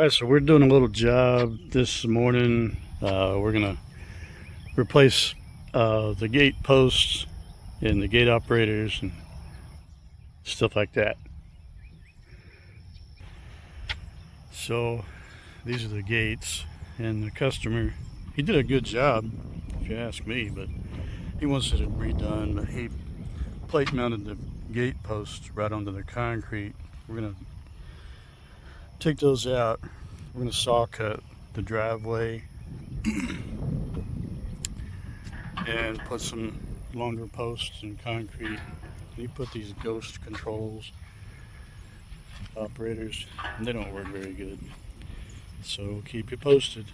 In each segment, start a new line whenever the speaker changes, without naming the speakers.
Alright, so we're doing a little job this morning. We're gonna replace the gate posts and the gate operators and stuff like that. So these are the gates, and the customer, he did a good job if you ask me, but he wants it redone. But he plate mounted the gate posts right onto the concrete. We're gonna take those out. We're gonna saw cut the driveway and put some longer posts and concrete. You put these ghost controls operators, and they don't work very good, so keep you posted.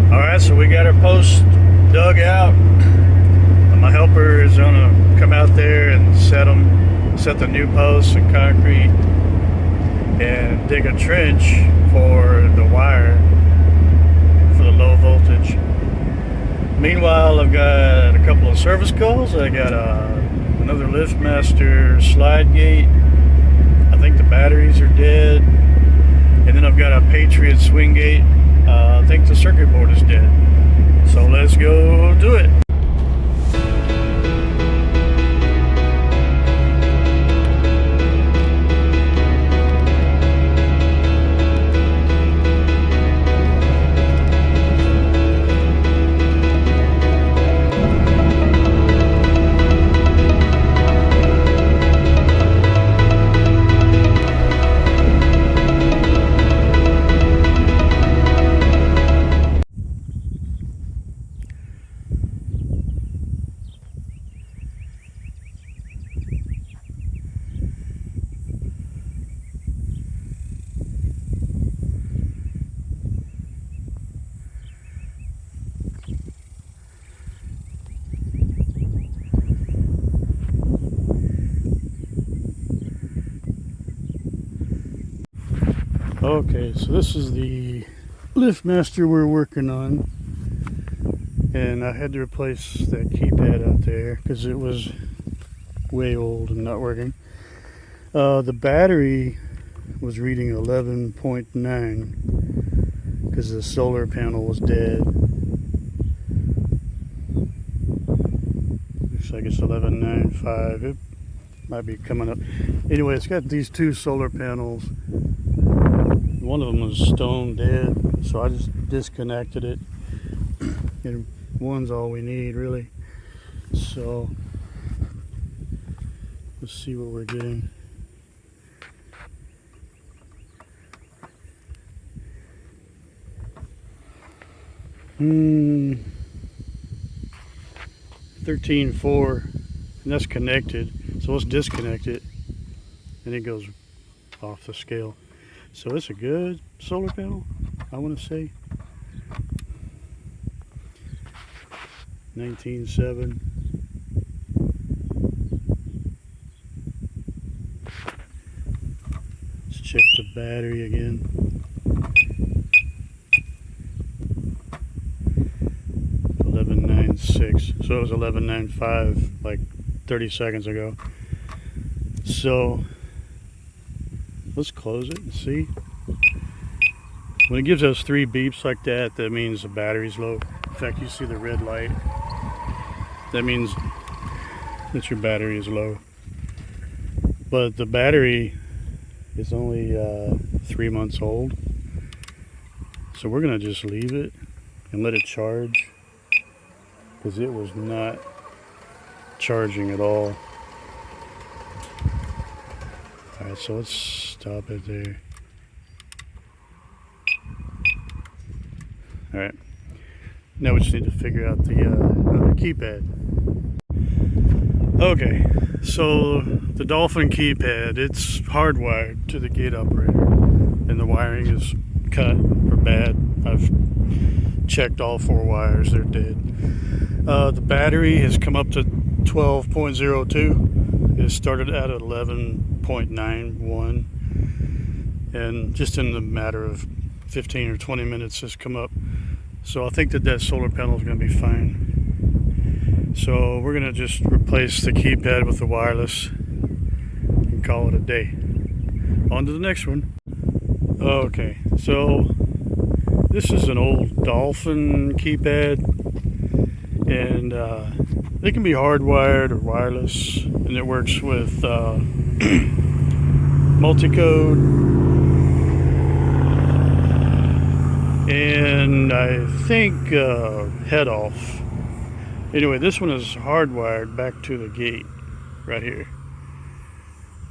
Alright, so we got our posts dug out. My helper is gonna come out there and set the new posts and concrete and dig a trench for the wire for the low voltage. Meanwhile, I've got a couple of service calls. I got another Liftmaster slide gate. I think the batteries are dead. And then I've got a Patriot swing gate. I think the circuit board is dead. So let's go do it. Okay, so this is the Liftmaster we're working on, and I had to replace that keypad out there because it was way old and not working. The battery was reading 11.9 because the solar panel was dead. Looks like it's 11.95. It might be coming up. Anyway, it's got these two solar panels. One of them was stone dead, so I just disconnected it. And one's all we need, really. So let's see what we're getting. Hmm. 13.4, and that's connected. So let's disconnect it, and it goes off the scale. So it's a good solar panel, I want to say. 19.7. Let's check the battery again. 11.96. So it was 11.95 like 30 seconds ago. So let's close it and see. When it gives us 3 beeps like that, that means the battery's low. In fact, you see the red light. That means that your battery is low. But the battery is only 3 months old. So we're gonna just leave it and let it charge, because it was not charging at all. Alright, so let's stop it there. Alright, now we just need to figure out the other keypad. Okay, so the Dolphin keypad, it's hardwired to the gate operator, and the wiring is cut or bad. I've checked all 4 wires, they're dead. The battery has come up to 12.02. It started at 11.91, and just in the matter of 15 or 20 minutes has come up. So I think that solar panel is going to be fine. So we're going to just replace the keypad with the wireless and call it a day. On to the next one. Okay, so this is an old Dolphin keypad, and it can be hardwired or wireless, and it works with multi-code, and I think head off. Anyway, this one is hardwired back to the gate right here,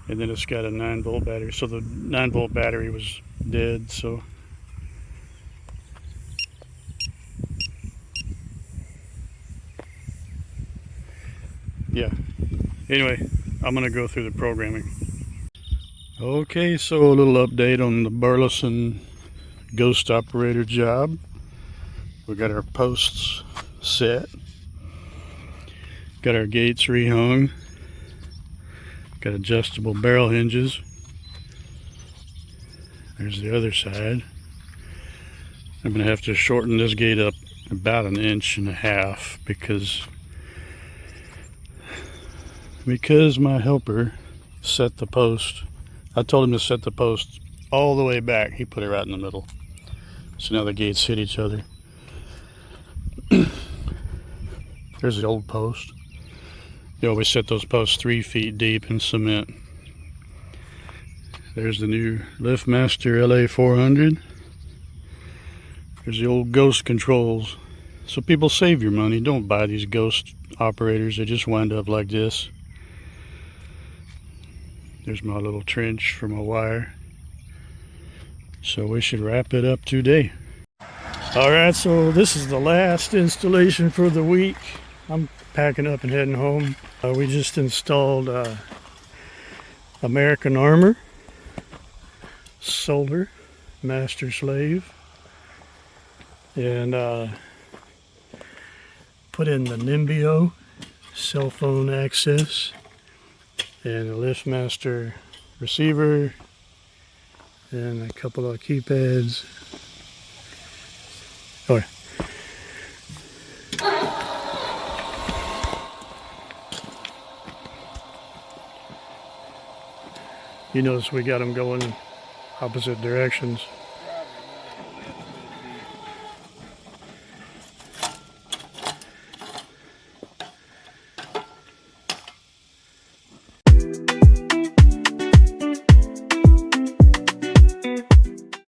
and then it's got a 9-volt battery. So the 9-volt battery was dead, so yeah. Anyway, I'm gonna go through the programming. Okay, so a little update on the Burleson ghost operator job. We got our posts set, got our gates rehung, got adjustable barrel hinges. There's the other side. I'm gonna have to shorten this gate up about 1.5 inches because my helper set the post. I told him to set the post all the way back. He put it right in the middle. So now the gates hit each other. There's the old post. You always set those posts 3 feet deep in cement. There's the new Liftmaster LA400. There's the old ghost controls. So people, save your money. Don't buy these ghost operators. They just wind up like this. There's my little trench for my wire. So we should wrap it up today. Alright, so this is the last installation for the week. I'm packing up and heading home. We just installed American Armor Solar Master Slave, and put in the Nimbio cell phone access, and a Liftmaster receiver, and a couple of key pads. Oh, yeah. You notice we got them going opposite directions.